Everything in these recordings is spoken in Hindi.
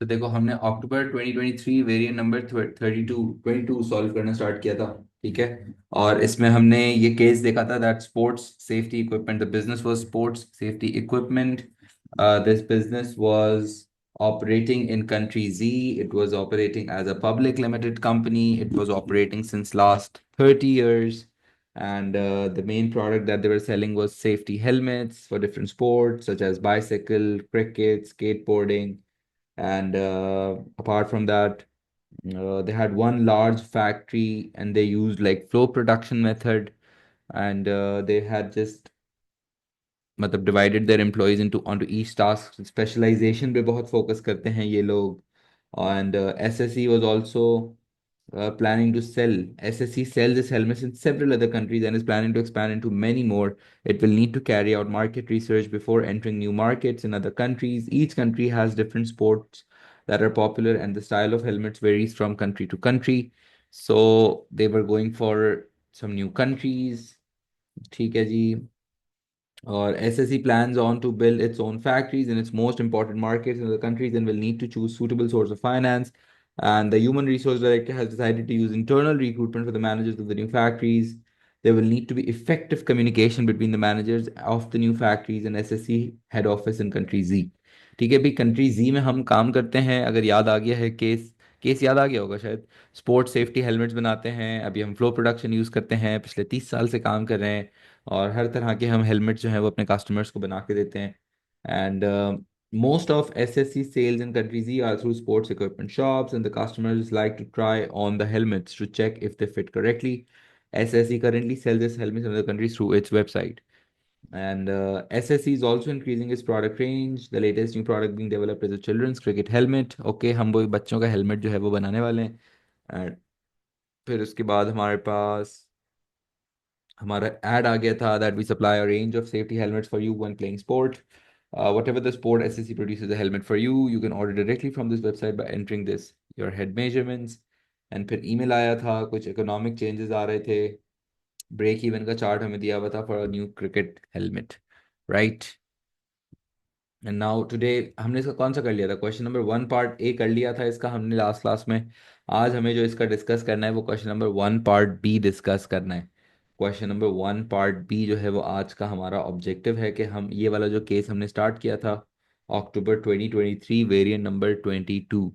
तो देखो, हमने अक्टूबर 2023 वेरिएंट नंबर 32 सॉल्व करना स्टार्ट किया था। ठीक है। और इसमें हमने ये केस देखा था that sports safety equipment, the business was sports safety equipment. This business was operating in country Z. It was operating as a public limited company. It was operating since last 30 years. And the main product that they were selling was safety helmets for different sports such as bicycle, cricket, skateboarding. And apart from that, they had one large factory and they used like flow production method. And they had just मतलब divided their employees into onto each task. Specialization पे बहुत focus करते हैं ये लोग. And SSE was also planning to sell. SSE sells its helmets in several other countries and is planning to expand into many more. It will need to carry out market research before entering new markets in other countries. Each country has different sports that are popular, and the style of helmets varies from country to country. So they were going for some new countries. ठीक है जी. Or SSE plans on to build its own factories in its most important markets in the countries and will need to choose suitable source of finance. And the human resource director has decided to use internal recruitment for the managers of the new factories. There will need to be effective communication between the managers of the new factories and SSE head office in country Z. ठीक है भाई, कंट्री जी में हम काम करते हैं. अगर याद आ गया है केस, केस याद आ गया होगा शायद. स्पोर्ट्स सेफ्टी हेलमेट्स बनाते हैं. अभी हम फ्लो प्रोडक्शन यूज़ करते हैं, पिछले 30 साल से काम कर रहे हैं. और हर तरह के हम हेलमेट जो है वो अपने कस्टमर्स को बना के देते हैं. And most of SSC sales in country Z are through sports equipment shops, and the customers like to try on the helmets to check if they fit correctly. SSE currently sells its helmets in other countries through its website. And SSE is also increasing its product range. The latest new product being developed is a children's cricket helmet. Okay, हम वो बच्चों का हेलमेट जो है वो बनाने वाले हैं. And फिर उसके बाद हमारे पास हमारा ad आ गया था that we supply a range of safety helmets for you when playing sport. Whatever the sport, SSC produces a helmet for you. You can order directly from this website by entering this your head measurements. And फिर ईमेल आया था, कुछ इकोनॉमिक चेंजेस आ रहे थे. ब्रेक इवन का चार्ट हमें दिया हुआ था for new cricket helmet. Right. And now today हमने इसका कौन सा कर लिया था, क्वेश्चन नंबर 1 पार्ट ए कर लिया था इसका हमने लास्ट क्लास में. आज हमें जो इसका डिस्कस करना है वो question number 1 part be discuss करना है. क्वेश्चन नंबर 1 पार्ट बी जो है वो आज का हमारा ऑब्जेक्टिव है कि हम ये वाला जो केस हमने स्टार्ट किया था अक्टूबर 2023 वेरिएंट नंबर 22,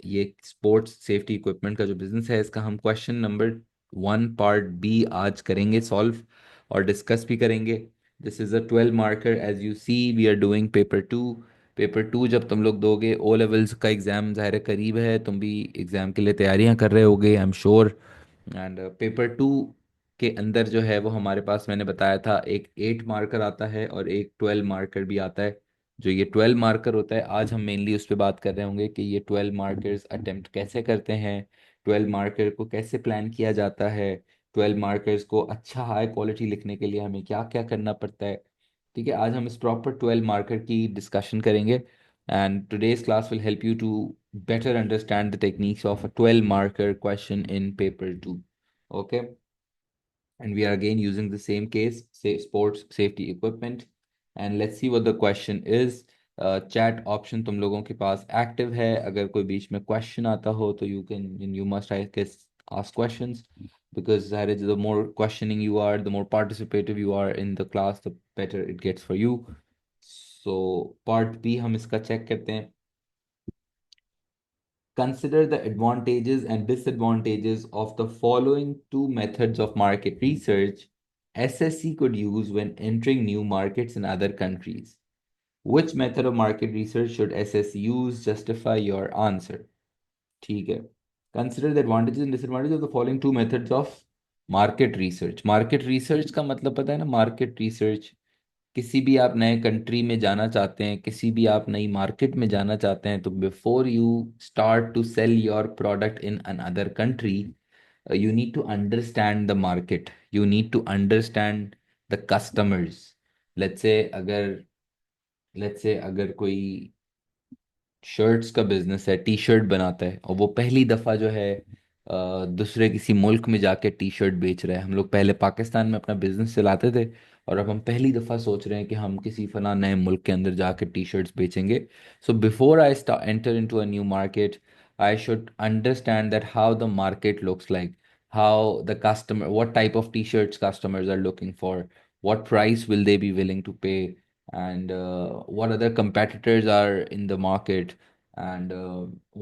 ये स्पोर्ट्स सेफ्टी इक्विपमेंट का जो बिजनेस है इसका हम क्वेश्चन नंबर 1 पार्ट बी आज करेंगे सॉल्व और डिस्कस भी करेंगे. This is a 12 marker. As you see we are doing paper 2. Paper 2 जब तुम लोग दोगे, ओ लेवल्स का एग्ज़ाम ज़ाहिर है करीब है, तुम भी एग्ज़ाम के लिए तैयारियां कर रहे होगे I am sure. And paper 2 के अंदर जो है वो हमारे पास मैंने बताया था एक 8 मार्कर आता है और एक 12 मार्कर भी आता है. जो ये 12 मार्कर होता है आज हम मेनली उस पर बात कर रहे होंगे कि ये 12 मार्कर्स अटेम्प्ट कैसे करते हैं, 12 मार्कर को कैसे प्लान किया जाता है, 12 मार्कर्स को अच्छा हाई क्वालिटी लिखने के लिए हमें क्या क्या करना पड़ता है. ठीक है, आज हम इस प्रॉपर 12 मार्कर की डिस्कशन करेंगे. And today's class will help you to better understand the techniques of a 12 marker question in paper 2. Okay. And we are again using the same case, say sports safety equipment. And let's see what the question is. Chat option तुम लोगों के पास एक्टिव है. अगर कोई बीच में क्वेश्चन आता हो तो you must I guess ask questions, because that is the more questioning you are, the more participative you are in the class, the better it gets for you. So part B हम इसका चेक करते हैं. Consider the advantages and disadvantages of the following two methods of market research SSC could use when entering new markets in other countries. Which method of market research should SSC use? Justify your answer. ठीक है. Consider the advantages and disadvantages of the following two methods of market research. Market research का मतलब पता है ना, market research किसी भी आप नए कंट्री में जाना चाहते हैं, किसी भी आप नई मार्केट में जाना चाहते हैं, तो before you start to sell your product in another country, you need to understand the market, you need to understand the customers. Let's say अगर कोई शर्ट्स का बिजनेस है, टी शर्ट बनाता है और वो पहली दफ़ा जो है दूसरे किसी मुल्क में जाके टी शर्ट बेच रहा है. हम लोग पहले पाकिस्तान में अपना बिजनेस चलाते थे और अब हम पहली दफ़ा सोच रहे हैं कि हम किसी फला नए मुल्क के अंदर जाकर टी शर्ट्स बेचेंगे. So before I enter into a new market, I should understand that how the market looks like, how the customer, what type of t-shirts customers are looking for, what price will they be willing to pay, and what other competitors are in the market, and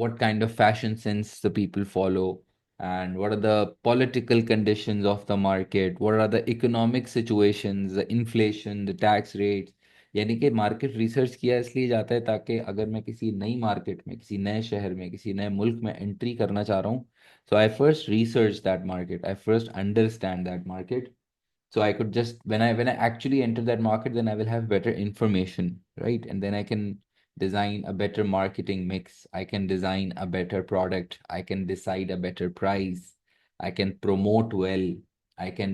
what kind of fashion sense the people follow, and what are the political conditions of the market, what are the economic situations, the inflation, the tax rates. यानी कि मार्केट रिसर्च किया इसलिए जाता है ताकि अगर मैं किसी नई मार्केट में, किसी नए शहर में, किसी नए मुल्क में एंट्री करना चाह रहा हूँ, so I first research that market, I first understand that market. So I could just, when I actually enter that market, then I will have better information, right? And then I can design a better marketing mix, I can design a better product, I can decide a better price, I can promote well, I can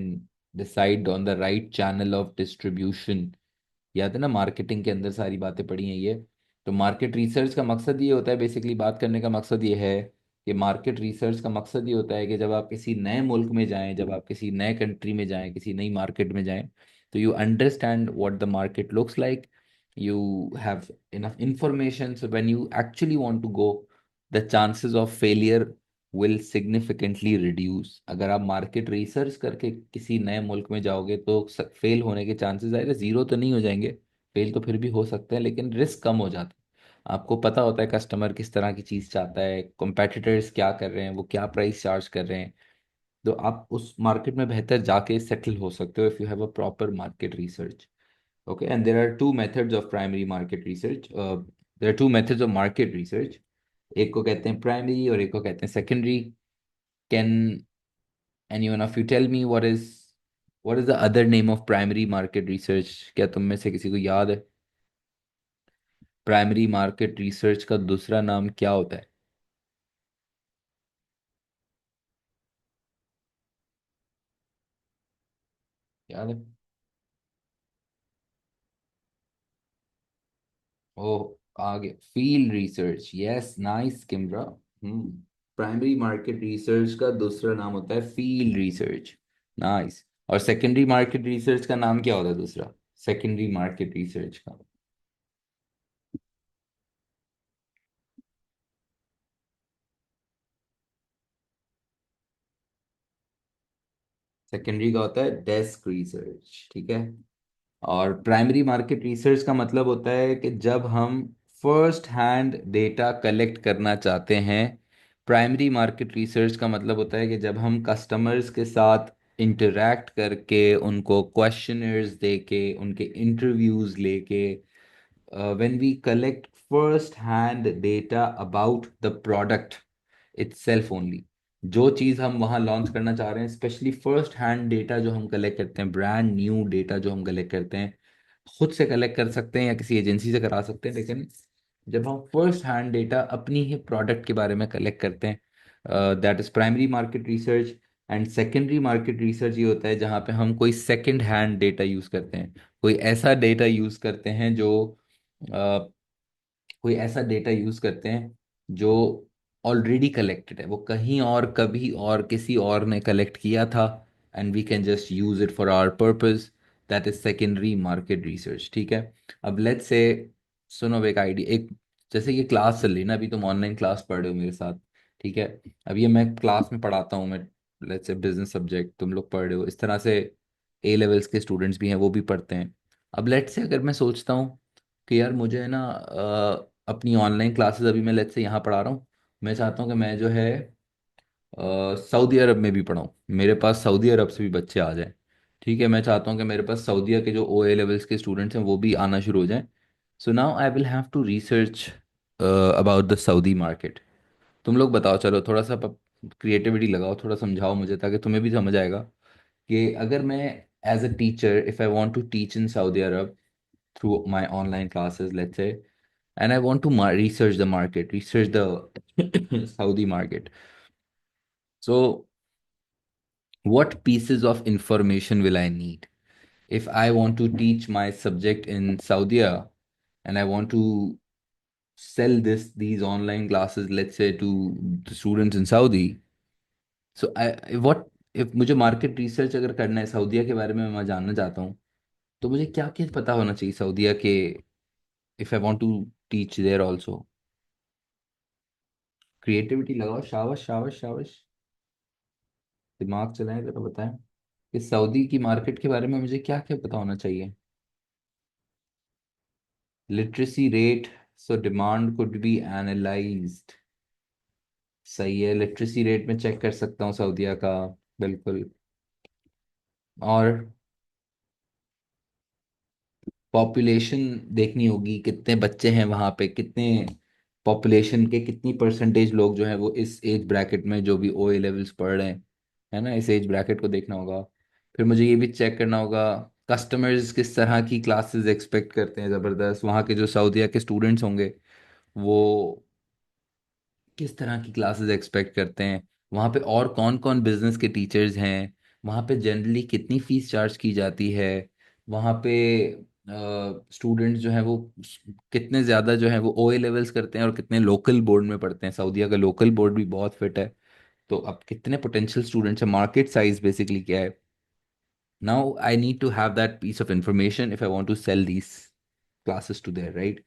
decide on the right channel of distribution. याद है ना, मार्केटिंग के अंदर सारी बातें पड़ी हैं ये. तो मार्केट रिसर्च का मकसद ये होता है, बेसिकली बात करने का मकसद ये है कि मार्केट रिसर्च का मकसद ये होता है कि जब आप किसी नए मुल्क में जाएं, जब आप किसी नए कंट्री में जाएं, किसी नई मार्केट में जाएं, तो you understand what the market looks like, you have enough information, so when you actually want to go, the chances of failure will significantly reduce. अगर आप मार्केट रिसर्च करके किसी नए मुल्क में जाओगे तो फेल होने के चांसेस आएगा, जीरो तो नहीं हो जाएंगे, फेल तो फिर भी हो सकते हैं, लेकिन रिस्क कम हो जाता है. आपको पता होता है कस्टमर किस तरह की चीज़ चाहता है, कॉम्पिटिटर्स क्या कर रहे हैं, वो क्या प्राइस चार्ज कर रहे हैं. तो आप उस मार्केट में बेहतर जाके सेटल हो सकते हो if you have a proper market research. Okay, and there are two methods of primary market research, there are two methods of market research. एक को कहते हैं प्राइमरी और एक को कहते हैं secondary. Can anyone of you tell me what is the other name of primary market research? क्या तुम में से किसी को याद है प्राइमरी मार्केट रिसर्च का दूसरा नाम क्या होता है? याद है? ओ, आगे field research. Yes, nice Kimbra. Hmm. Primary market research का दूसरा नाम होता है फील्ड रिसर्च. नाइस. और सेकेंडरी मार्केट रिसर्च का नाम क्या होता है दूसरा, सेकेंडरी मार्केट रिसर्च का? सेकेंडरी का होता है डेस्क रिसर्च, ठीक है. और प्राइमरी मार्केट रिसर्च का मतलब होता है कि जब हम फर्स्ट हैंड डेटा कलेक्ट करना चाहते हैं. प्राइमरी मार्केट रिसर्च का मतलब होता है कि जब हम कस्टमर्स के साथ इंटरेक्ट करके, उनको क्वेश्चनर्स दे के, उनके इंटरव्यूज लेके, when we collect first hand data about the product itself only, जो चीज़ हम वहाँ लॉन्च करना चाह रहे हैं, स्पेशली फर्स्ट हैंड डेटा जो हम कलेक्ट करते हैं, ब्रांड न्यू डेटा जो हम कलेक्ट करते हैं, खुद से कलेक्ट कर सकते हैं या किसी एजेंसी से करा सकते हैं, लेकिन जब हम फर्स्ट हैंड डेटा अपनी ही प्रोडक्ट के बारे में कलेक्ट करते हैं, that is primary market research. And secondary market research ये होता है जहाँ पे हम कोई सेकेंड हैंड डेटा यूज़ करते हैं, कोई ऐसा डेटा यूज़ करते हैं जो कोई ऐसा डेटा यूज करते हैं जो ऑलरेडी कलेक्टेड है, वो कहीं और कभी और किसी और ने कलेक्ट किया था, and we can just use it for our purpose. That is secondary market research, ठीक है. अब लेट्स से, सुनो अब एक आइडिया, एक, जैसे ये क्लास चल रही है ना, अभी तुम ऑनलाइन क्लास पढ़ रहे हो मेरे साथ, ठीक है. अब ये मैं क्लास में पढ़ाता हूँ, मैं लेट्स से बिजनेस सब्जेक्ट तुम लोग पढ़ रहे हो, इस तरह से ए लेवल्स के स्टूडेंट्स भी हैं, वो भी पढ़ते हैं. अब लेट्स से अगर मैं सोचता हूँ कि यार मुझे है ना, अपनी ऑनलाइन क्लासेस अभी मैं लेट्स से यहाँ पढ़ा रहा हूँ, मैं चाहता हूँ कि मैं जो है सऊदी अरब में भी पढ़ाऊँ, मेरे पास सऊदी अरब से भी बच्चे आ जाएं. ठीक है, मैं चाहता हूँ कि मेरे पास सऊदीया के जो ओ ए लेवल्स के स्टूडेंट्स हैं वो भी आना शुरू हो जाएं. So now I will have to research about the Saudi market. तुम लोग बताओ, चलो थोड़ा सा क्रिएटिविटी लगाओ, थोड़ा समझाओ मुझे ताकि तुम्हें भी समझ आएगा कि अगर मैं as a teacher, if I want to teach in Saudi Arab through my online classes, let's say, and I want to research the market, research the Saudi market. So, what pieces of information will I need if I want to teach my subject in Saudi and I want to sell these online classes, let's say, to the students in Saudi? So, what if मुझे मार्केट रिसर्च अगर करना है, सऊदीया के बारे में मैं जानना चाहता हूँ, तो मुझे क्या क्या पता होना चाहिए सऊदीया के, if I want to teach there also? Creativity लगाओ, शाबाश शाबाश शाबाश, दिमाग चलाएं जरा, बताएं कि सऊदी की मार्केट के बारे में मुझे क्या क्या पता होना चाहिए। Literacy rate, so demand could be analysed. सही है, लिटरेसी रेट में चेक कर सकता हूँ सऊदीया का, बिल्कुल। और पॉपुलेशन देखनी होगी, कितने बच्चे हैं वहाँ पे, कितने पॉपुलेशन के कितनी परसेंटेज लोग जो है वो इस एज ब्रैकेट में जो भी ओ ए लेवल्स पढ़ रहे हैं, है ना, इस एज ब्रैकेट को देखना होगा। फिर मुझे ये भी चेक करना होगा कस्टमर्स किस तरह की क्लासेस एक्सपेक्ट करते हैं, ज़बरदस्त वहाँ के जो सऊदीया के स्टूडेंट्स होंगे वो किस तरह की क्लासेस एक्सपेक्ट करते हैं, वहाँ पे और कौन कौन बिजनेस के टीचर्स हैं, वहाँ पे जनरली कितनी फीस चार्ज की जाती है, वहाँ पे स्टूडेंट्स जो हैं वो कितने ज़्यादा जो है वो ओ ए लेवल्स करते हैं और कितने लोकल बोर्ड में पढ़ते हैं। सऊदीया का लोकल बोर्ड भी बहुत फिट है। तो अब कितने पोटेंशियल स्टूडेंट्स हैं, मार्केट साइज बेसिकली क्या है। Now I need to have that piece of information if I want to sell these classes to there, right?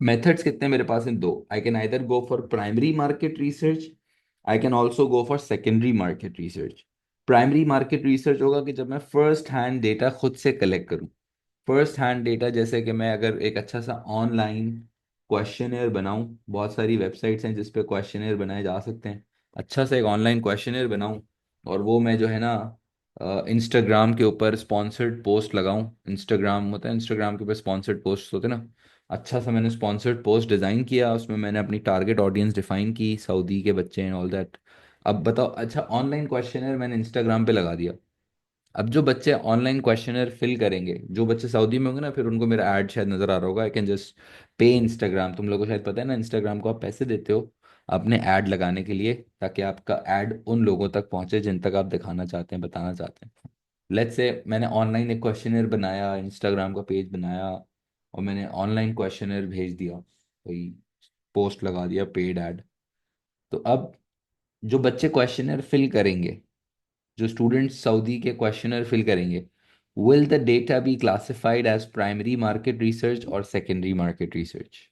Methods कितने मेरे पास हैं? दो। I can either go for primary market research, I can also go for secondary market research. Primary market research होगा कि जब मैं फर्स्ट हैंड डेटा खुद से कलेक्ट करूं। फर्स्ट हैंड डेटा जैसे कि मैं अगर एक अच्छा सा ऑनलाइन क्वेश्चनेयर बनाऊं, बहुत सारी वेबसाइट्स हैं जिस पे क्वेश्चनेयर बनाए जा सकते हैं, अच्छा सा एक ऑनलाइन क्वेश्चनेयर बनाऊं और वो मैं जो है ना इंस्टाग्राम के ऊपर स्पॉन्सर्ड पोस्ट लगाऊं। इंस्टाग्राम होता है, इंस्टाग्राम के ऊपर स्पॉन्सर्ड पोस्ट होते हैं ना। अच्छा सा मैंने स्पॉन्सर्ड पोस्ट डिज़ाइन किया, उसमें मैंने अपनी टारगेट ऑडियंस डिफाइन की, सऊदी के बच्चे हैं, ऑल दैट। अब बताओ, अच्छा ऑनलाइन क्वेश्चनर मैंने इंस्टाग्राम पे लगा दिया। अब जो बच्चे ऑनलाइन क्वेश्चनर फिल करेंगे, जो बच्चे सऊदी में होंगे ना, फिर उनको मेरा ऐड शायद नजर आ रहा होगा। आई कैन जस्ट पे इंस्टाग्राम, तुम लोगों को शायद पता है ना, इंस्टाग्राम को आप पैसे देते हो अपने ऐड लगाने के लिए, ताकि आपका ऐड उन लोगों तक पहुंचे जिन तक आप दिखाना चाहते हैं, बताना चाहते हैं। लेट्स से मैंने ऑनलाइन एक क्वेश्चनर बनाया, इंस्टाग्राम का पेज बनाया और मैंने ऑनलाइन क्वेश्चनर भेज दिया, कोई पोस्ट लगा दिया, पेड ऐड। तो अब जो बच्चे क्वेश्चनर फिल करेंगे, जो स्टूडेंट्स सऊदी के क्वेश्चनर फिल करेंगे, will the data be classified as primary market research और secondary market research?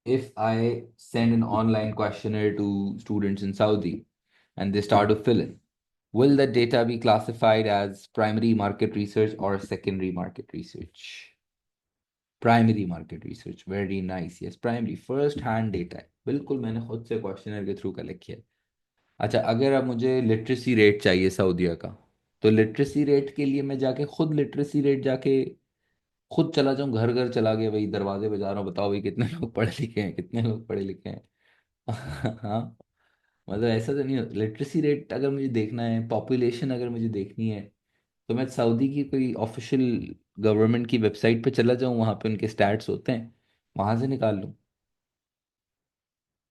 If I send an online questionnaire to students in Saudi and they start to fill in, will the data be classified as primary market research or secondary market research? Primary market research, very nice, yes primary, first hand data है, बिल्कुल मैंने खुद से क्वेश्चनर के थ्रू कलेक्ट किया है। अच्छा, अगर अब मुझे लिटरेसी रेट चाहिए सऊदीया का, तो लिटरेसी रेट के लिए मैं जाके खुद लिटरेसी रेट जाके खुद चला जाऊं, घर घर चला गया भाई, दरवाजे बजा रहा हूँ, बताओ भाई कितने लोग पढ़े लिखे हैं, कितने लोग पढ़े लिखे हैं। हाँ, मतलब ऐसा तो नहीं, लिटरेसी रेट अगर मुझे देखना है, पॉपुलेशन अगर मुझे देखनी है, तो मैं सऊदी की कोई ऑफिशियल गवर्नमेंट की वेबसाइट पे चला जाऊं, वहां पे उनके स्टैट्स होते हैं, वहां से निकाल लूं।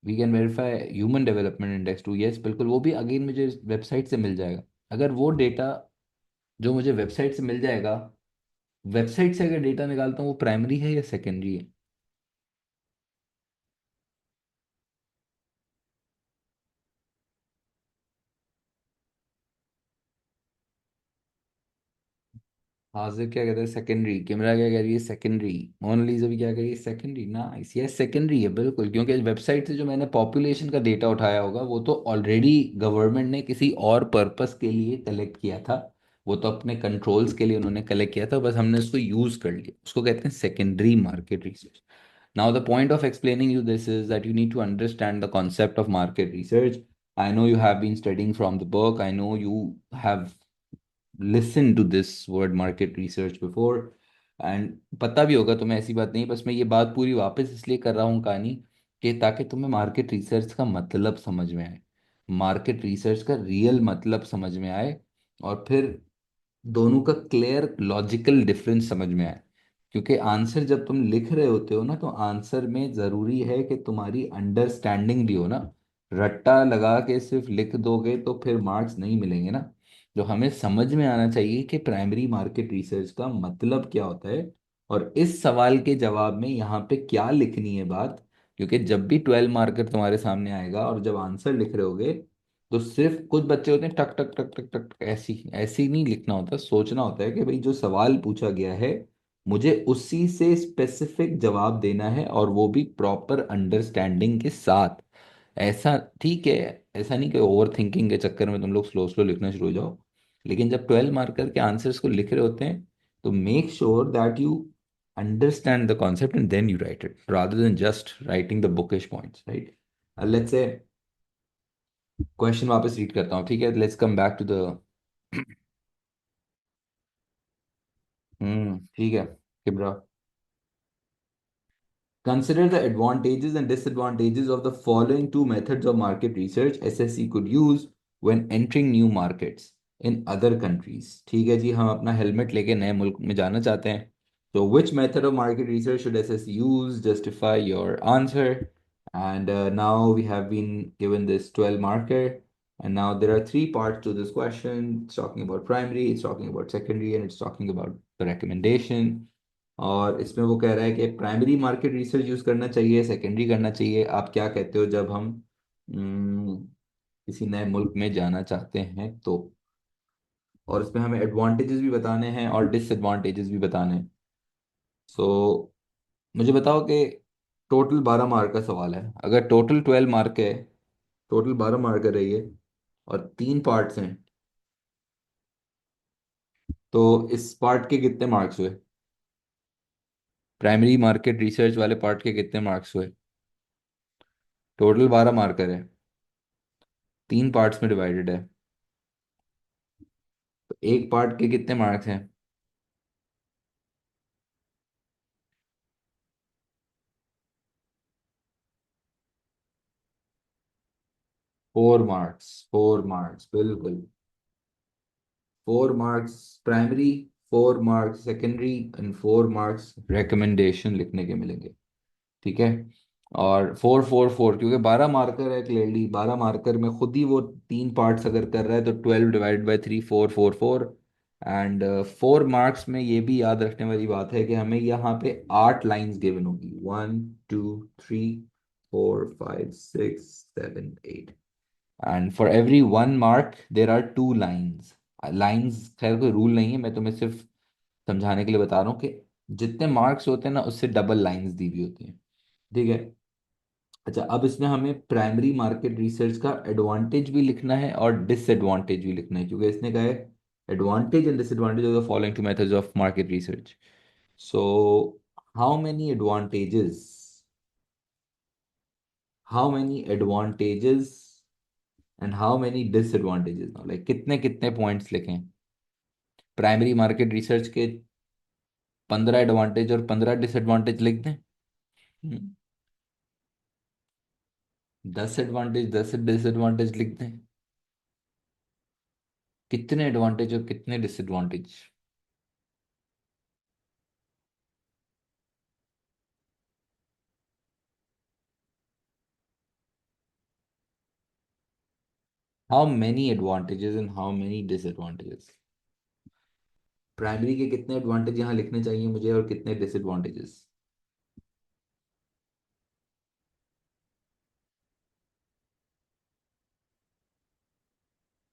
We can verify human development index too, yes बिल्कुल, वो भी अगेन मुझे वेबसाइट से मिल जाएगा। अगर वो डेटा जो मुझे वेबसाइट से मिल जाएगा, वेबसाइट से अगर डेटा निकालता हूँ, वो प्राइमरी है या सेकेंडरी है? हाजिर क्या कहता है? सेकेंडरी। कैमरा क्या कह रही है? सेकेंडरी। मोनालिसा भी क्या कह रही है? सेकेंडरी। नाइस, यस सेकेंडरी है बिल्कुल, क्योंकि वेबसाइट से जो मैंने पॉपुलेशन का डेटा उठाया होगा वो तो ऑलरेडी गवर्नमेंट ने किसी और पर्पस के लिए कलेक्ट किया था, वो तो अपने कंट्रोल्स के लिए उन्होंने कलेक्ट किया था, बस हमने उसको यूज कर लिया, उसको कहते हैं secondary market research. Now the point of explaining you this is that you need to understand the concept of market research. I know you have been studying from the book. I know you have listen to this word market research before, and पता भी होगा तुम्हें, ऐसी बात नहीं, बस मैं ये बात पूरी वापस इसलिए कर रहा हूँ कहानी, कि ताकि तुम्हें मार्केट रिसर्च का मतलब समझ में आए, मार्केट रिसर्च का रियल मतलब समझ में आए, और फिर दोनों का क्लियर लॉजिकल डिफरेंस समझ में आए। क्योंकि आंसर जब तुम लिख रहे होते हो ना, तो आंसर में ज़रूरी है कि तुम्हारी अंडरस्टैंडिंग भी हो ना। रट्टा लगा के सिर्फ लिख दोगे तो फिर मार्क्स नहीं मिलेंगे ना। जो हमें समझ में आना चाहिए कि प्राइमरी मार्केट रिसर्च का मतलब क्या होता है, और इस सवाल के जवाब में यहाँ पे क्या लिखनी है बात। क्योंकि जब भी 12 मार्कर तुम्हारे सामने आएगा और जब आंसर लिख रहे होगे, तो सिर्फ कुछ बच्चे होते हैं टक टक टक टक टक टक, ऐसी ऐसी नहीं लिखना होता, सोचना होता है कि भाई जो सवाल पूछा गया है मुझे उसी से स्पेसिफिक जवाब देना है, और वो भी प्रॉपर अंडरस्टैंडिंग के साथ। ऐसा ठीक है, ऐसा नहीं कि ओवर थिंकिंग के चक्कर में तुम लोग स्लो स्लो लिखना शुरू हो जाओ, लेकिन जब 12 मार्कर के आंसर्स को लिख रहे होते हैं तो make sure that you understand the concept and then you write it rather than just writing the bookish points, right? Let's say question वापस रीड करता हूँ, ठीक है? Let's come back to the ठीक है किबरा। Consider the advantages and disadvantages of the following two methods of market research SSC could use when entering new markets in other countries। ठीक है जी, हम अपना हेलमेट लेके नए मुल्क में जाना चाहते हैं। So which method of market research should SSC use? Justify your answer। And now we have been given this 12 marker, and now there are three parts to this question. It's talking about primary, it's talking about secondary, and it's talking about the recommendation। और इसमें वो कह रहा है कि प्राइमरी मार्केट रिसर्च यूज करना चाहिए, सेकेंडरी करना चाहिए, आप क्या कहते हो जब हम हम्म, किसी नए मुल्क में जाना चाहते हैं तो। और इसमें हमें एडवांटेजेस भी बताने हैं और डिसएडवांटेजेस भी बताने हैं। सो मुझे बताओ कि टोटल 12 मार्क का सवाल है, अगर टोटल 12 मार्क है, टोटल 12 मार्क है रही है, और 3 पार्ट्स हैं, तो इस पार्ट के कितने मार्क्स हुए? प्राइमरी मार्केट रिसर्च वाले पार्ट के कितने मार्क्स हुए? टोटल 12 मार्कर है, 3 पार्ट्स में डिवाइडेड है, तो एक पार्ट के कितने मार्क्स हैं? 4 मार्क्स, 4 मार्क्स बिल्कुल। 4 marks primary, 4 marks secondary, and 4 marks recommendation लिखने के मिलेंगे, ठीक है? और 4 4 4, क्योंकि 12 मार्कर है, क्लियरली 12 मार्कर में खुद ही वो 3 पार्ट्स अगर कर रहा है तो 12 डिवाइड बाई 3, 4 4 4। एंड 4 मार्क्स में ये भी याद रखने वाली बात है कि हमें यहाँ पे 8 लाइंस गिवन होगी, 1 2 3 4 5 6 7 8। And for every 1 mark there are 2 lines. Lines खैर कोई रूल नहीं है, मैं तुम्हें सिर्फ समझाने के लिए बता रहा हूँ कि जितने मार्क्स होते हैं ना उससे डबल लाइंस दी हुई होती हैं, ठीक है? अच्छा, अब इसमें हमें प्राइमरी मार्केट रिसर्च का एडवांटेज भी लिखना है और डिसएडवांटेज भी लिखना है, क्योंकि इसने कहा है advantage and disadvantage of the following to methods of market research. So how many advantages, how many advantages and how many disadvantages, like कितने कितने पॉइंट्स लिखें? प्राइमरी मार्केट रिसर्च के 15 एडवांटेज और 15 डिसएडवांटेज लिख दें? 10 एडवांटेज 10 डिसएडवांटेज लिख दें? कितने एडवांटेज और कितने disadvantage? How many advantages and how many disadvantages? Primary के कितने एडवांटेज यहाँ लिखने चाहिए मुझे और कितने disadvantages?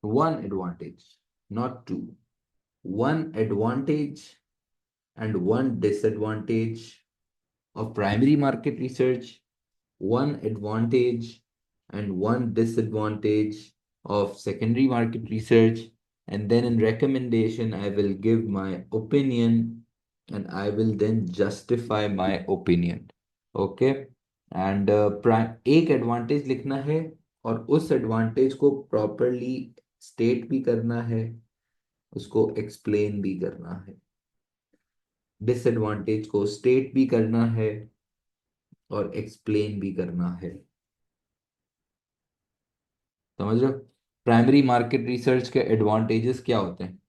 1 advantage, not two. 1 advantage and 1 disadvantage of primary market research, 1 advantage and 1 disadvantage of secondary market research, and then in recommendation I will give my opinion and I will then justify my opinion। Okay? And एक एडवांटेज लिखना है और उस एडवांटेज को प्रॉपरली स्टेट भी करना है, उसको एक्सप्लेन भी करना है। डिसएडवांटेज को स्टेट भी करना है और एक्सप्लेन भी करना है। समझ रहे हो? प्राइमरी मार्केट रिसर्च के एडवांटेजेस क्या होते हैं?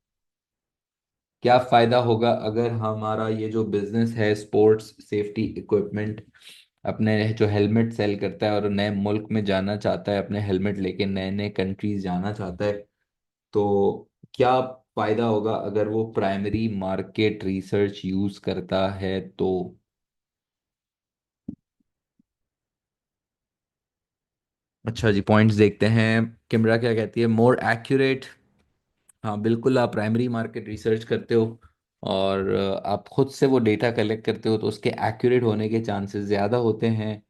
क्या फायदा होगा अगर हमारा ये जो बिजनेस है स्पोर्ट्स सेफ्टी इक्विपमेंट, अपने जो हेलमेट सेल करता है और नए मुल्क में जाना चाहता है, अपने हेलमेट लेके नए नए कंट्रीज जाना चाहता है, तो क्या फायदा होगा अगर वो प्राइमरी मार्केट रिसर्च यूज करता है तो? अच्छा जी, पॉइंट्स देखते हैं। किमरा क्या कहती है, मोर एक्यूरेट। हाँ बिल्कुल, आप प्राइमरी मार्केट रिसर्च करते हो और आप खुद से वो डेटा कलेक्ट करते हो तो उसके एक्यूरेट होने के चांसेस ज़्यादा होते हैं।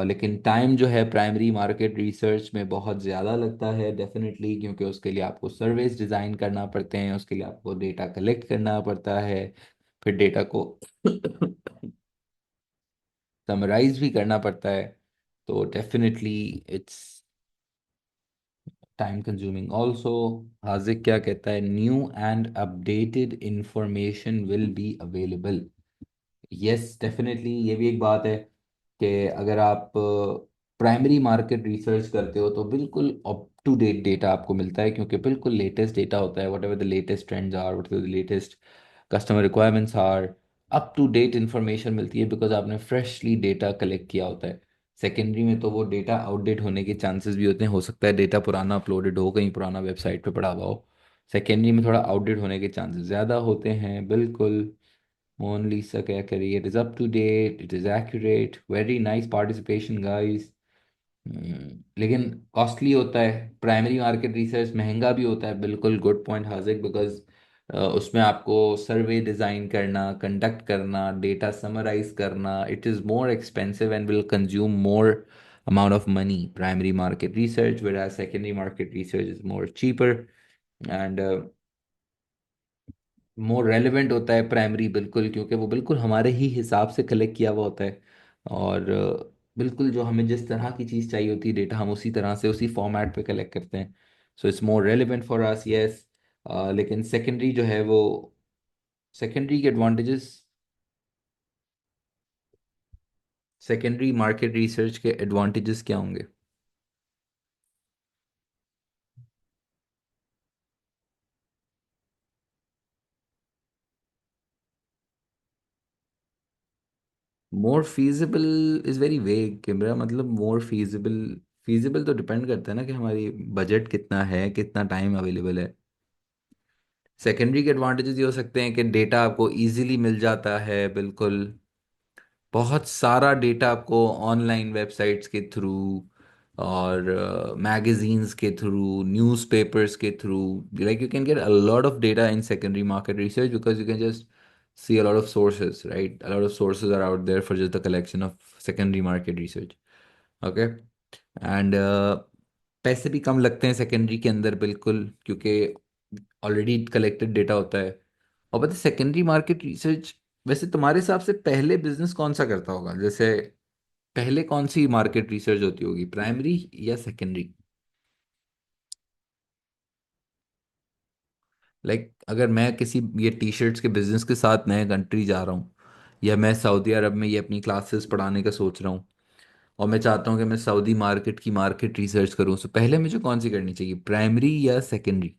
लेकिन टाइम जो है प्राइमरी मार्केट रिसर्च में बहुत ज़्यादा लगता है डेफिनेटली, क्योंकि उसके लिए आपको सर्वेस डिज़ाइन करना पड़ते हैं, उसके लिए आपको डेटा कलेक्ट करना पड़ता है, फिर डेटा को समराइज भी करना पड़ता है। तो definitely it's time consuming also. Hazik क्या कहता है, new and updated information will be available. Yes definitely, ये भी एक बात है कि अगर आप प्राइमरी मार्केट रिसर्च करते हो तो बिल्कुल अप टू डेट डेटा आपको मिलता है, क्योंकि बिल्कुल लेटेस्ट डेटा होता है। Whatever the latest trends are, whatever the latest customer requirements are, up to date information मिलती है, बिकॉज आपने फ्रेशली डेटा कलेक्ट किया होता है। सेकेंडरी में तो वो डेटा आउटडेट होने के चांसेस भी होते हैं, हो सकता है डेटा पुराना अपलोडेड हो, कहीं पुराना वेबसाइट पे पड़ा हुआ हो। सेकेंडरी में थोड़ा आउटडेट होने के चांसेस ज़्यादा होते हैं, बिल्कुल। मोनालिसा क्या करिए, it is up to date, it is accurate, very nice participation guys. लेकिन कॉस्टली होता है प्राइमरी मार्केट रिसर्च, महंगा भी होता है, बिल्कुल गुड पॉइंट हाजिक, बिकॉज उसमें आपको सर्वे डिज़ाइन करना, कंडक्ट करना, डेटा समराइज करना, it is more expensive and will consume more amount of money, primary market research, whereas secondary market research is more cheaper and more relevant होता है प्राइमरी, बिल्कुल, क्योंकि वो बिल्कुल हमारे ही हिसाब से कलेक्ट किया हुआ होता है। और बिल्कुल जो हमें जिस तरह की चीज़ चाहिए होती है डेटा, हम उसी तरह से उसी फॉर्मेट पे कलेक्ट करते हैं। So it's more relevant for us, yes. लेकिन सेकेंडरी जो है वो, सेकेंडरी के एडवांटेजेस, सेकेंडरी मार्केट रिसर्च के एडवांटेजेस क्या होंगे? मोर फीजिबल इज़ वेरी वेग, मेरा मतलब मोर फीजिबल, फीजिबल तो डिपेंड करता है ना कि हमारी बजट कितना है, कितना टाइम अवेलेबल है। सेकेंडरी के एडवांटेजेस ये हो सकते हैं कि डेटा आपको इजीली मिल जाता है, बिल्कुल। बहुत सारा डेटा आपको ऑनलाइन वेबसाइट्स के थ्रू और मैगजीन्स के थ्रू, न्यूज़पेपर्स के through, like you can get a lot of data in secondary market research because you can just see a lot of sources, right? A lot of sources are out there for just the collection of secondary market research. Okay. And पैसे भी कम लगते हैं सेकेंडरी के अंदर, बिल्कुल, क्योंकि ऑलरेडी कलेक्टेड डेटा होता है। और पता है सेकेंडरी मार्केट रिसर्च, वैसे तुम्हारे हिसाब से पहले बिजनेस कौन सा करता होगा, जैसे पहले कौन सी मार्केट रिसर्च होती होगी, प्राइमरी या सेकेंडरी? लाइक अगर मैं किसी ये टी शर्ट्स के बिजनेस के साथ नए कंट्री जा रहा हूँ, या मैं सऊदी अरब में ये अपनी क्लासेस पढ़ाने का सोच रहा हूँ, और मैं चाहता हूँ कि मैं सऊदी मार्केट की मार्केट रिसर्च करूँ, तो पहले मुझे कौन सी करनी चाहिए, प्राइमरी या सेकेंडरी?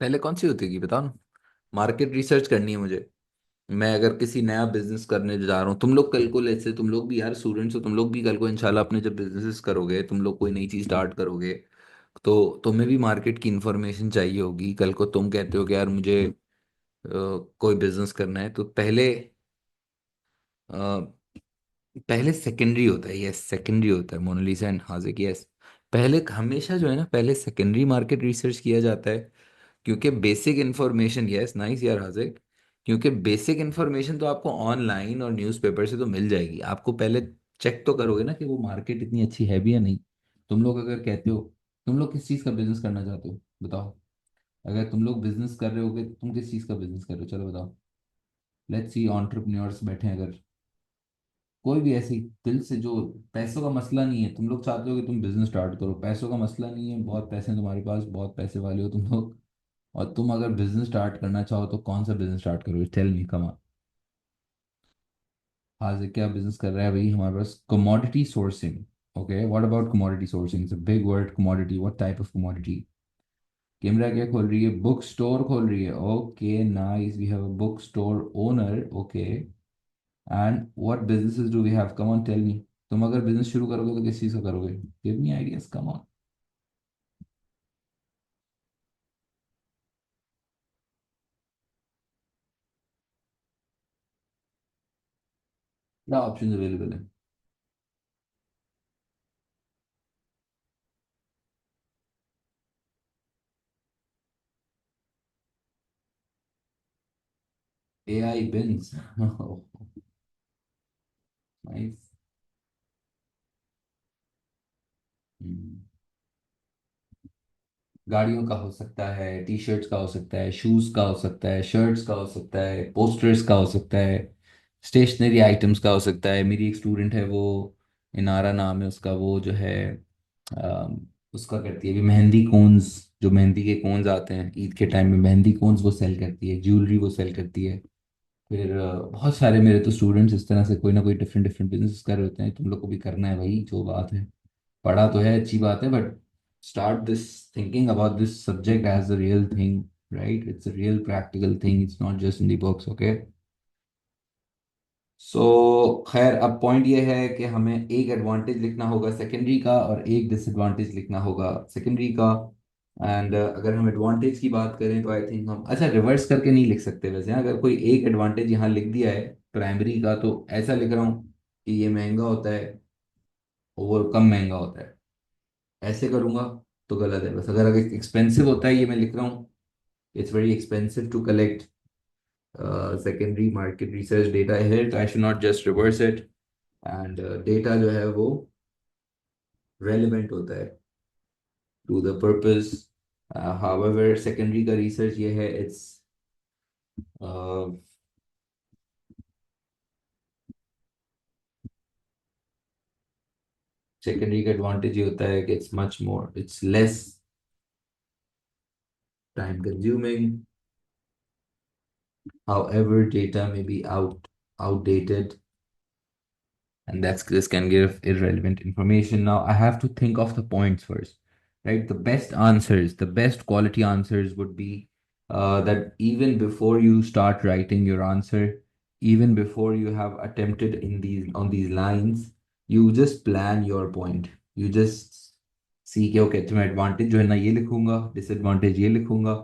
पहले कौन सी होती है बताओ ना। मार्केट रिसर्च करनी है मुझे। मैं अगर किसी नया बिजनेस करने जा रहा हूँ, तुम लोग कल को, लेट्स से तुम लोग भी यार स्टूडेंट्स हो, तुम लोग भी कल को इंशाल्लाह अपने जब बिजनेसेस करोगे, तुम लोग कोई नई चीज स्टार्ट करोगे, तो तुम्हें भी मार्केट की इंफॉर्मेशन चाहिए होगी। कल को तुम कहते हो कि यार मुझे कोई बिजनेस करना है, तो पहले पहले सेकेंडरी होता है, यस सेकेंडरी होता है, मोनालिसा एंड हाजिक, यस। पहले हमेशा जो है ना, पहले सेकेंडरी मार्केट रिसर्च किया जाता है, क्योंकि बेसिक इन्फॉर्मेशन, यस नाइस यार हाजिक, क्योंकि बेसिक इन्फॉर्मेशन तो आपको ऑनलाइन और न्यूज़पेपर से तो मिल जाएगी। आपको पहले चेक तो करोगे ना कि वो मार्केट इतनी अच्छी है भी या नहीं। तुम लोग अगर कहते हो, तुम लोग किस चीज़ का बिजनेस करना चाहते हो बताओ? अगर तुम लोग बिजनेस कर रहे होगे, तुम किस चीज़ का बिजनेस कर रहे हो, चलो बताओ। लेट्स सी एंटरप्रेन्योर्स बैठे हैं अगर, कोई भी ऐसी दिल से जो, पैसों का मसला नहीं है, तुम लोग चाहते हो कि तुम बिजनेस स्टार्ट करो, पैसों का मसला नहीं है, बहुत पैसे हैं तुम्हारे पास, बहुत पैसे वाले हो तुम लोग, और तुम अगर बिजनेस स्टार्ट करना चाहो तो कौन सा बिजनेस स्टार्ट करोगे, टेल मी कम ऑन। आज क्या बिजनेस कर रहा है भाई हमारे पास, commodity sourcing. Okay, what about commodity sourcing, it's a big word, commodity, what type of commodity? Camera क्या खोल रही है, बुक स्टोर खोल रही है, okay nice, we have a book store owner, okay. And what businesses do we have, come on tell me. तुम अगर बिजनेस शुरू करोगे तो किस चीज़ का करोगे, give me ideas, come on. क्या ऑप्शन अवेलेबल है? AI bins. नाइस। गाड़ियों का हो सकता है, टी शर्ट्स का हो सकता है, शूज का हो सकता है, शर्ट्स का हो सकता है, पोस्टर्स का हो सकता है, स्टेशनरी आइटम्स का हो सकता है। मेरी एक स्टूडेंट है, वो इनारा नाम है उसका, वो जो है उसका करती है अभी मेहंदी कोन्स। जो मेहंदी के कोन्स आते हैं ईद के टाइम में, मेहंदी कोन्स वो सेल करती है, ज्वेलरी वो सेल करती है। फिर बहुत सारे मेरे तो स्टूडेंट्स इस तरह से कोई ना कोई डिफरेंट डिफरेंट बिजनेस कर रहे होते हैं। तुम लोग को भी करना है भाई, जो बात है। पढ़ा तो है, अच्छी बात है, but start this thinking about this subject as a real thing, right? It's a real practical thing. It's not just in the books, okay? सो खैर, अब पॉइंट ये है कि हमें एक एडवांटेज लिखना होगा सेकेंडरी का और एक डिसएडवांटेज लिखना होगा सेकेंडरी का। एंड अगर हम एडवांटेज की बात करें तो आई थिंक हम, अच्छा, रिवर्स करके नहीं लिख सकते वैसे, हाँ? अगर कोई एक एडवांटेज यहाँ लिख दिया है प्राइमरी का, तो ऐसा लिख रहा हूँ कि ये महंगा होता है और कम महंगा होता है, ऐसे करूंगा तो गलत है। बस अगर अगर एक्सपेंसिव होता है, ये मैं लिख रहा हूँ, it's very expensive to collect secondary market research data है, तो I should not just reverse it. And data जो है वो रेलिवेंट होता है to the purpose. However secondary का रिसर्च ये है, इट्स सेकेंडरी का एडवांटेज ये होता है कि it's much more, it's less time consuming. However, data may be outdated, and that's this can give irrelevant information. Now I have to think of the points first, right? The best answers, the best quality answers would be that even before you start writing your answer, even before you have attempted in these on these lines, you just plan your point. You just see कि okay, तो मैं advantage जो है ना ये लिखूंगा, disadvantage ये लिखूंगा,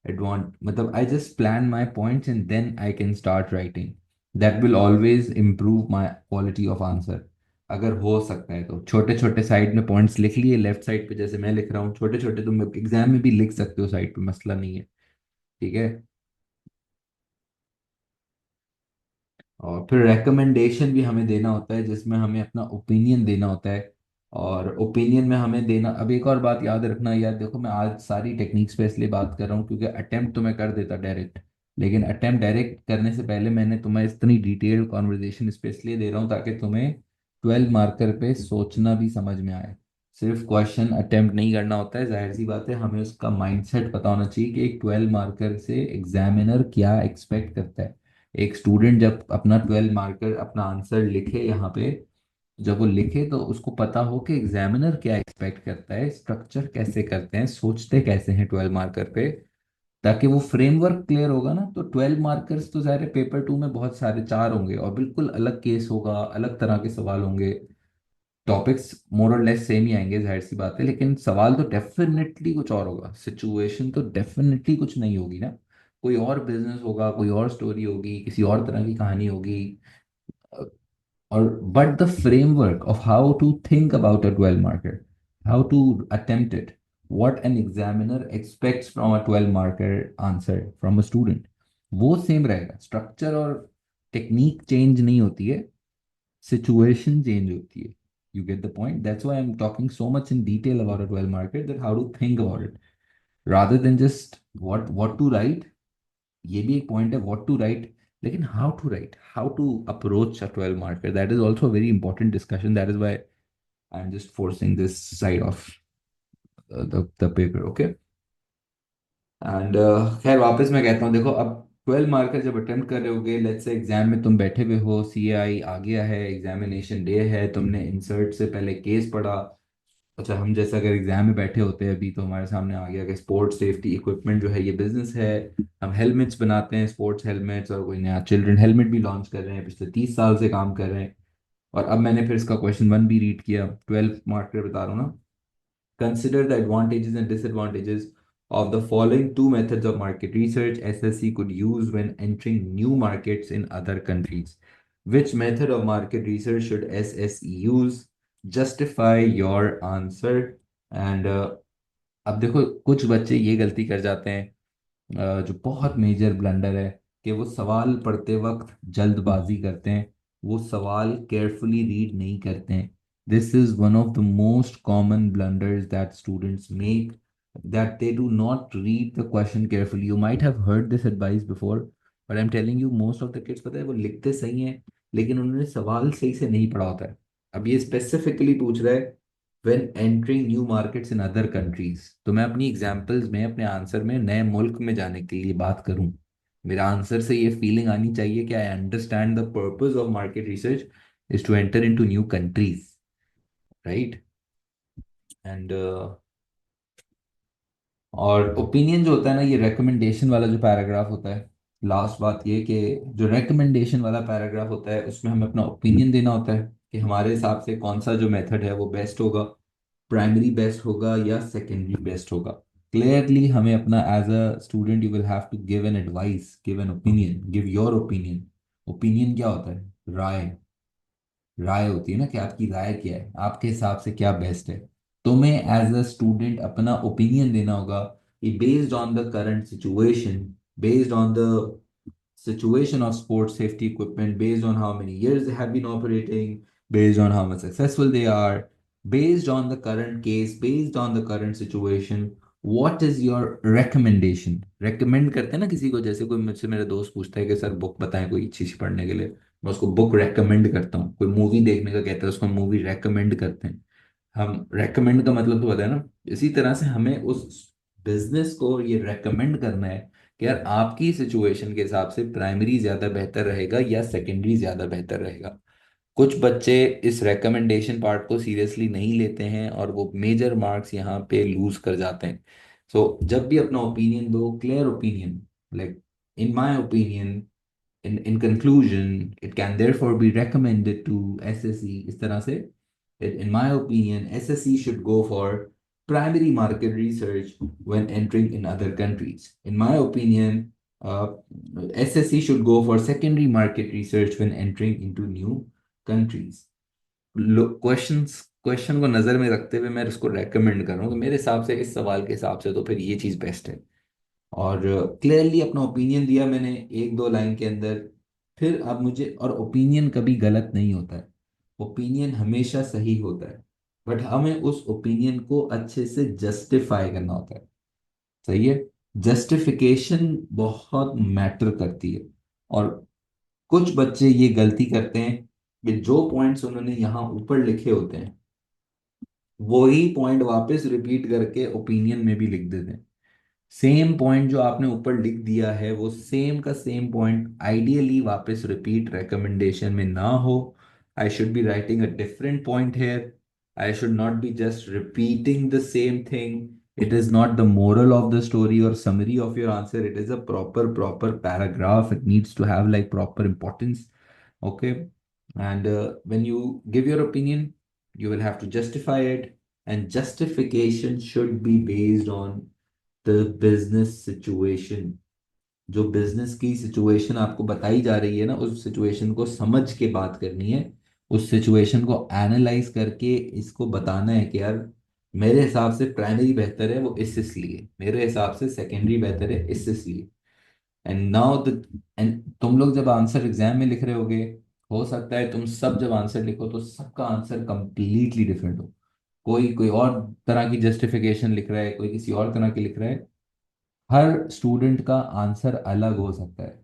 मतलब I just plan my points and then I can start writing. That will always improve my quality of answer। अगर हो सकता है तो छोटे छोटे साइड में पॉइंट्स लिख लिए, लेफ्ट साइड पे जैसे मैं लिख रहा हूँ, छोटे छोटे तुम एग्जाम में भी लिख सकते हो साइड पे, मसला नहीं है। ठीक है। और फिर रेकमेंडेशन भी हमें देना होता है, जिसमें हमें अपना ओपिनियन देना होता है। और ओपिनियन में हमें देना, अब एक और बात याद रखना यार, देखो मैं आज सारी टेक्निक्स पे इसलिए बात कर रहा हूँ क्योंकि अटेम्प्ट तो मैं कर देता डायरेक्ट, लेकिन अटेम्प्ट डायरेक्ट करने से पहले मैंने तुम्हें इतनी डिटेल्ड कॉन्वर्जेशन इस पे इसलिए दे रहा हूँ ताकि तुम्हें 12 मार्कर पे सोचना भी समझ में आए। सिर्फ क्वेश्चन अटेम्प्ट नहीं करना होता है, जाहिर सी बात है, हमें उसका माइंडसेट पता होना चाहिए कि एक 12 मार्कर से एग्जामिनर क्या एक्सपेक्ट करता है। एक स्टूडेंट जब अपना 12 मार्कर अपना आंसर लिखे यहाँ पे, जब वो लिखे तो उसको पता हो कि एग्जामिनर क्या एक्सपेक्ट करता है, स्ट्रक्चर कैसे करते हैं, सोचते कैसे हैं 12 मार्कर पे। ताकि वो फ्रेमवर्क क्लियर होगा ना, तो 12 मार्कर्स तो ज़ाहिर है पेपर 2 में बहुत सारे चार होंगे और बिल्कुल अलग केस होगा, अलग तरह के सवाल होंगे। टॉपिक्स मोर और लेस सेम ही आएंगे, जाहिर सी बात है, लेकिन सवाल तो डेफिनेटली कुछ और होगा, सिचुएशन तो डेफिनेटली कुछ नहीं होगी ना। कोई और बिजनेस होगा, कोई और स्टोरी होगी, किसी और तरह की कहानी होगी। और but the framework of how to think about a 12 marker, how to attempt it, what an examiner expects from a 12 marker answer from a student, वो सेम रहेगा। स्ट्रक्चर और टेक्निक चेंज नहीं होती है, situation change होती है। You get the point? That's why I'm talking so much in detail about a 12 marker, that how to think about it rather than just what to write। ये भी एक पॉइंट है what to write, लेकिन how to write, how to approach a 12 marker, that is also a very important discussion। That is why I'm just forcing this side of the paper, okay? And खैर वापस मैं कहता हूँ, देखो अब 12 मार्कर जब अटेम्प्ट कर रहे होगे, लेट्स से एग्जाम में तुम बैठे हुए हो, CAI आ गया है, एग्जामिनेशन डे है, तुमने इंसर्ट से पहले केस पढ़ा। अच्छा, हम जैसे अगर एग्जाम में बैठे होते हैं अभी, तो हमारे सामने आ गया कि स्पोर्ट्स सेफ्टी इक्विपमेंट जो है ये बिजनेस है। हम हेलमेट्स बनाते हैं, स्पोर्ट्स हेलमेट्स, और कोई नया चिल्ड्रन हेलमेट भी लॉन्च कर रहे हैं, पिछले 30 साल से काम कर रहे हैं। और अब मैंने फिर इसका क्वेश्चन 1 भी रीड किया, 12 मार्कर बता रहा हूँ ना। Consider the advantages and disadvantages of the following two methods of market research SSC could use when entering new markets in other countries। Which method of market research should SSE use? Justify your answer. And अब देखो कुछ बच्चे ये गलती कर जाते हैं, जो बहुत मेजर ब्लंडर है, कि वो सवाल पढ़ते वक्त जल्दबाजी करते हैं, वो सवाल केयरफुली रीड नहीं करते हैं. This is one of the most common blunders that students make, that they do not read the question carefully. You might have heard this advice before, but I'm telling you, most of the kids, पता है वो लिखते सही हैं लेकिन उन्होंने सवाल सही से नहीं पढ़ा होता है. अब ये स्पेसिफिकली पूछ रहा है when entering new markets in other countries. तो मैं अपनी एग्जांपल्स में, अपने आंसर में नए मुल्क में जाने के लिए बात करूं. मेरा आंसर से ये फीलिंग आनी चाहिए कि I understand the purpose of market research is to enter into new countries, right. And और ओपिनियन जो होता है ना, ये रेकमेंडेशन वाला जो पैराग्राफ होता है, लास्ट बात ये कि जो रेकमेंडेशन वाला पैराग्राफ होता है उसमें हमें अपना ओपिनियन देना होता है कि हमारे हिसाब से कौन सा जो मेथड है वो बेस्ट होगा, प्राइमरी बेस्ट होगा या सेकेंडरी बेस्ट होगा. क्लियरली हमें अपना, as a student you will have to give an advice, give an opinion, give your opinion. Opinion क्या होता है? राय. राय होती है ना, कि आपकी राय क्या है, आपके हिसाब से क्या बेस्ट है. तुम्हें एज अ स्टूडेंट अपना ओपिनियन देना होगा कि based on the current situation, based on the situation of sports safety equipment, based on how many years they have been operating, based on how much successful they are, based on the current case, based on the current situation, what is your recommendation? Recommend करते हैं ना किसी को, जैसे कोई मुझसे, मेरा दोस्त पूछता है कि सर बुक बताएं कोई चीज पढ़ने के लिए, मैं उसको बुक रेकमेंड करता हूँ. कोई मूवी देखने का कहता है, उसको मूवी रेकमेंड करते हैं. हम रेकमेंड का मतलब तो पता है ना. इसी तरह से हमें उस बिजनेस को ये रेकमेंड करना है कि यार आपकी सिचुएशन के हिसाब से प्राइमरी ज्यादा बेहतर रहेगा या सेकेंडरी ज्यादा बेहतर रहेगा. कुछ बच्चे इस रेकमेंडेशन पार्ट को सीरियसली नहीं लेते हैं और वो मेजर मार्क्स यहाँ पे लूज कर जाते हैं. सो जब भी अपना ओपिनियन दो, clear opinion, like in my opinion, in conclusion, it can therefore be recommended to SSE. इस तरह से, in my opinion, SSE should go for primary market research when entering in other countries. In my opinion, uh, SSE should go for secondary market research when entering into new countries. Questions question को नजर में रखते हुए मैं इसको रेकमेंड कर रहा हूँ कि मेरे हिसाब से, इस सवाल के हिसाब से तो फिर ये चीज बेस्ट है. और क्लियरली अपना ओपिनियन दिया मैंने एक दो लाइन के अंदर. फिर अब मुझे, और ओपिनियन कभी गलत नहीं होता है, ओपिनियन हमेशा सही होता है, बट हमें उस ओपिनियन को अच्छे से जस्टिफाई करना होता है. सही है. जस्टिफिकेशन बहुत मैटर करती है. और कुछ बच्चे ये गलती करते हैं कि जो पॉइंट्स उन्होंने यहाँ ऊपर लिखे होते हैं वही पॉइंट वापस रिपीट करके ओपिनियन में भी लिख देते हैं. सेम पॉइंट जो आपने ऊपर लिख दिया है वो सेम का सेम पॉइंट आइडियली वापस रिपीट रिकमेंडेशन में ना हो. I should be writing a different point here. I should not be just repeating the same thing. It is not the moral of the story और summary of your answer. It is a proper paragraph. It needs to have like proper importance. Okay. And when you give your opinion, you will have to justify it, and justification should be based on the business situation. जो बिजनेस की सिचुएशन आपको बताई जा रही है ना, उस सिचुएशन को समझ के बात करनी है. उस सिचुएशन को एनालाइज करके इसको बताना है कि यार मेरे हिसाब से प्राइमरी बेहतर है वो इस इसलिए, मेरे हिसाब से सेकेंडरी बेहतर है इस इसलिए. एंड नाउ द एंड तुम लोग जब आंसर एग्जाम में लिख रहे होगे, हो सकता है तुम सब जब आंसर लिखो तो सबका आंसर कंप्लीटली डिफरेंट हो. कोई कोई और तरह की जस्टिफिकेशन लिख रहा है, कोई किसी और तरह की लिख रहा है. हर स्टूडेंट का आंसर अलग हो सकता है.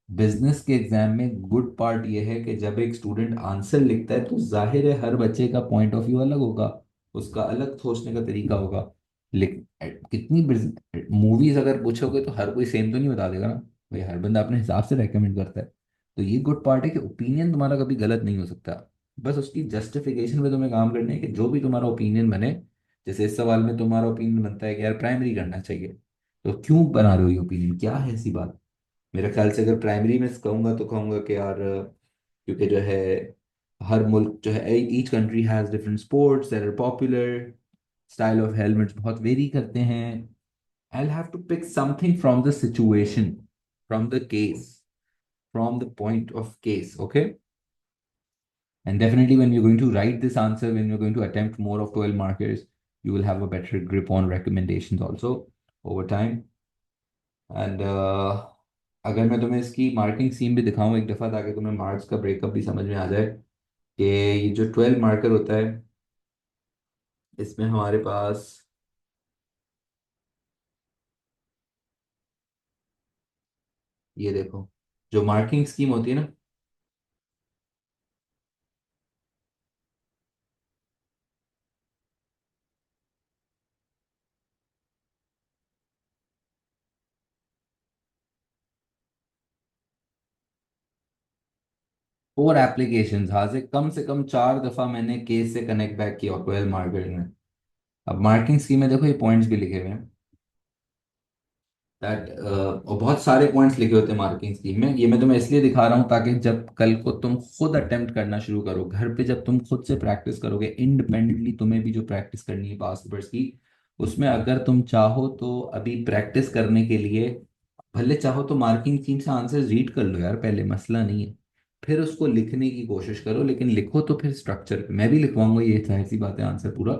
बिजनेस के एग्जाम में गुड पार्ट ये है कि जब एक स्टूडेंट आंसर लिखता है तो जाहिर है हर बच्चे का पॉइंट ऑफ व्यू अलग होगा, उसका अलग सोचने का तरीका होगा. लेकिन कितनी मूवीज अगर पूछोगे तो हर कोई सेम तो नहीं बता देगा ना भाई, हर बंदा अपने हिसाब से रेकमेंड करता है. तो ये गुड पार्ट है कि ओपिनियन तुम्हारा कभी गलत नहीं हो सकता. बस उसकी जस्टिफिकेशन पे तुम्हें काम करना है कि जो भी तुम्हारा ओपिनियन बने. जैसे इस सवाल में तुम्हारा ओपिनियन बनता है कि यार प्राइमरी करना चाहिए, तो क्यों बना रहे हो ये ओपिनियन, क्या है ऐसी बात. मेरे ख्याल से अगर प्राइमरी में कहूंगा तो कहूंगा कि यार क्योंकि जो है हर मुल्क जो है, each country has different sports that are popular, style of helmets बहुत वेरी करते हैं. I have to pick something from the situation, from the case, from the point of case. Okay. And definitely, when you're going to write this answer, when you're going to attempt more of 12 markers, you will have a better grip on recommendations also over time. And अगर मैं तुम्हें इसकी मार्किंग स्कीम भी दिखाऊं एक दफ़ा, ताकि तुम्हें मार्क्स का ब्रेकअप भी समझ में आ जाए कि ये जो 12 मार्कर होता है, इसमें हमारे पास ये देखो, जो मार्किंग स्कीम होती है ना, 4 एप्लीकेशन, हाँ, से कम 4 दफ़ा मैंने केस से कनेक्ट बैक किया 12 मार्कर में। अब मार्किंग स्कीम में देखो, ये पॉइंट्स भी लिखे हुए हैं दैट, और बहुत सारे पॉइंट्स लिखे होते हैं मार्किंग स्कीम में। ये मैं तुम्हें इसलिए दिखा रहा हूँ ताकि जब कल को तुम खुद अटेम्प्ट करना शुरू करो घर पे, जब तुम खुद से प्रैक्टिस करोगे इंडिपेंडेंटली, तुम्हें भी जो प्रैक्टिस करनी है पास्ट पेपर्स की, उसमें अगर तुम चाहो तो अभी प्रैक्टिस करने के लिए, भले चाहो तो मार्किंग स्कीम से आंसर रीड कर लो यार पहले, मसला नहीं है। फिर उसको लिखने की कोशिश करो, लेकिन लिखो तो फिर स्ट्रक्चर पे। मैं भी लिखवाऊंगा, ये जाहिर सी बात है, आंसर पूरा।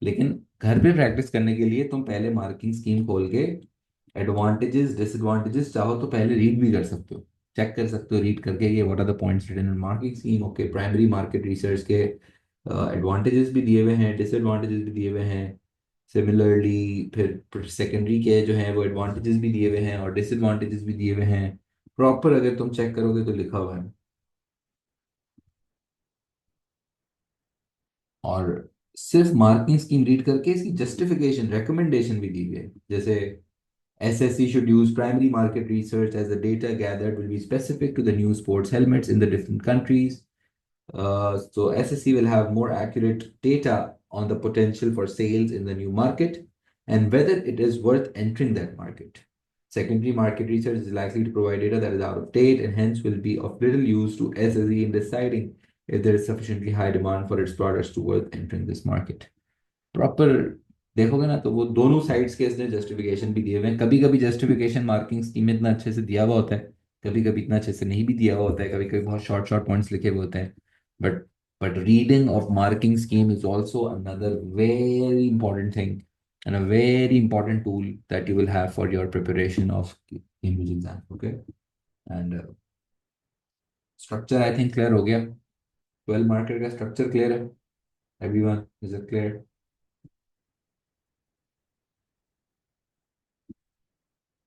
लेकिन घर पे प्रैक्टिस करने के लिए तुम पहले मार्किंग स्कीम खोल के एडवांटेजेस डिसएडवांटेजेस चाहो तो पहले रीड भी कर सकते हो, चेक कर सकते हो रीड करके, ये what are the points written in marking scheme. Okay, primary market research के एडवांटेजेस भी दिए हुए हैं, डिसएडवांटेजेस भी दिए हुए हैं। सिमिलरली फिर सेकेंडरी के जो हैं वो एडवांटेजेस भी दिए हुए हैं और डिसएडवांटेजेस भी दिए हुए हैं। प्रॉपर अगर तुम चेक करोगे तो लिखा हुआ है। और सिर्फ मार्किंग स्कीम रीड करके इसकी जस्टिफिकेशन रिकमेंडेशन भी दी हुई है, जैसे SSC should use primary market research as the data gathered will be specific to the new sports helmets in the different countries. So SSC will have more accurate data on the potential for sales in the new market and whether it is worth entering that market. Secondary market research is likely to provide data that is out of date and hence will be of little use to SSC in deciding if there is sufficiently high demand for its products to worth entering this market. Proper देखोगे ना तो वो दोनों साइड्स के इसने जस्टिफिकेशन भी दिए हुए हैं। कभी कभी जस्टिफिकेशन मार्किंग स्कीम में इतना अच्छे से दिया हुआ होता है, कभी कभी इतना अच्छे से नहीं भी दिया हुआ होता है, कभी कभी बहुत शॉर्ट शॉर्ट पॉइंट्स लिखे हुए होते हैं। But but reading of marking scheme is also another very important thing and a very important tool that you will have for your preparation of Cambridge exam. Okay, and structure I think clear हो गया। 12 मार्कर का स्ट्रक्चर क्लियर है, एवरीवन, इज इट क्लियर?